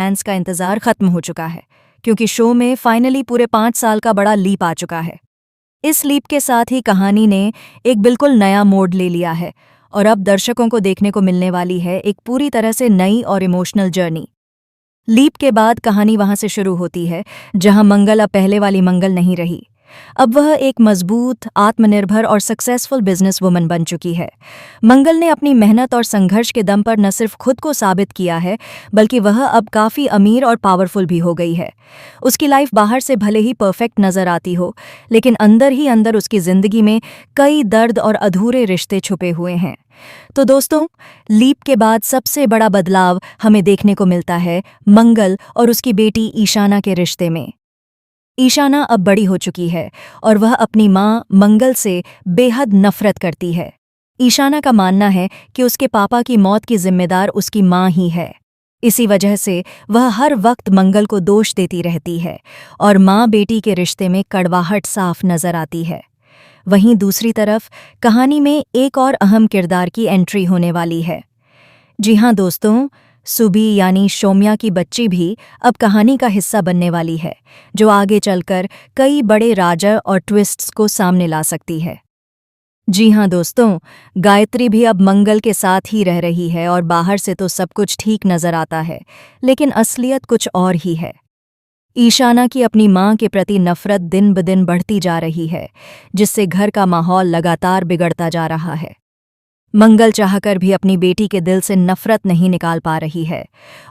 Fans का इंतजार खत्म हो चुका है, क्योंकि शो में फाइनली पूरे 5 साल का बड़ा लीप आ चुका है। इस लीप के साथ ही कहानी ने एक बिल्कुल नया मोड़ ले लिया है और अब दर्शकों को देखने को मिलने वाली है एक पूरी तरह से नई और इमोशनल जर्नी। लीप के बाद कहानी वहां से शुरू होती है जहां मंगल अब पहले वाली मंगल नहीं रही। अब वह एक मजबूत, आत्मनिर्भर और सक्सेसफुल बिजनेस वुमन बन चुकी है। मंगल ने अपनी मेहनत और संघर्ष के दम पर न सिर्फ खुद को साबित किया है, बल्कि वह अब काफ़ी अमीर और पावरफुल भी हो गई है। उसकी लाइफ बाहर से भले ही परफेक्ट नजर आती हो, लेकिन अंदर ही अंदर उसकी जिंदगी में कई दर्द और अधूरे रिश्ते छुपे हुए हैं। तो दोस्तों, लीप के बाद सबसे बड़ा बदलाव हमें देखने को मिलता है मंगल और उसकी बेटी ईशाना के रिश्ते में। ईशाना अब बड़ी हो चुकी है और वह अपनी मां मंगल से बेहद नफरत करती है। ईशाना का मानना है कि उसके पापा की मौत की जिम्मेदार उसकी मां ही है। इसी वजह से वह हर वक्त मंगल को दोष देती रहती है और मां बेटी के रिश्ते में कड़वाहट साफ नजर आती है। वहीं दूसरी तरफ कहानी में एक और अहम किरदार की एंट्री होने वाली है। जी हाँ दोस्तों, सुबी यानी शौम्या की बच्ची भी अब कहानी का हिस्सा बनने वाली है, जो आगे चलकर कई बड़े राजा और ट्विस्ट्स को सामने ला सकती है। जी हाँ दोस्तों, गायत्री भी अब मंगल के साथ ही रह रही है और बाहर से तो सब कुछ ठीक नजर आता है, लेकिन असलियत कुछ और ही है। ईशाना की अपनी मां के प्रति नफरत दिन ब दिन बढ़ती जा रही है, जिससे घर का माहौल लगातार बिगड़ता जा रहा है। मंगल चाहकर भी अपनी बेटी के दिल से नफरत नहीं निकाल पा रही है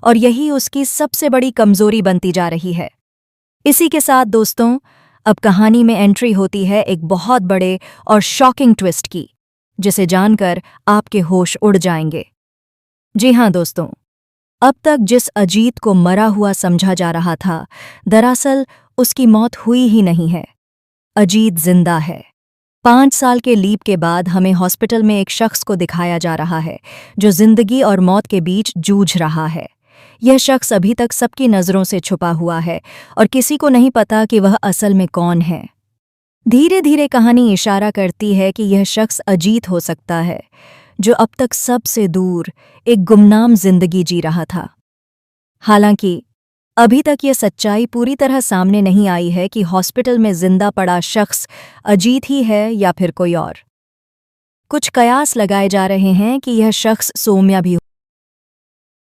और यही उसकी सबसे बड़ी कमजोरी बनती जा रही है। इसी के साथ दोस्तों, अब कहानी में एंट्री होती है एक बहुत बड़े और शॉकिंग ट्विस्ट की, जिसे जानकर आपके होश उड़ जाएंगे। जी हाँ दोस्तों, अब तक जिस अजीत को मरा हुआ समझा जा रहा था, दरअसल उसकी मौत हुई ही नहीं है। अजीत जिंदा है। 5 साल के लीप के बाद हमें हॉस्पिटल में एक शख्स को दिखाया जा रहा है जो जिंदगी और मौत के बीच जूझ रहा है। यह शख्स अभी तक सबकी नज़रों से छुपा हुआ है और किसी को नहीं पता कि वह असल में कौन है। धीरे धीरे कहानी इशारा करती है कि यह शख्स अजीत हो सकता है, जो अब तक सबसे दूर एक गुमनाम जिंदगी जी रहा था। हालांकि अभी तक यह सच्चाई पूरी तरह सामने नहीं आई है कि हॉस्पिटल में जिंदा पड़ा शख्स अजीत ही है या फिर कोई और। कुछ कयास लगाए जा रहे हैं कि यह शख्स सौम्या भी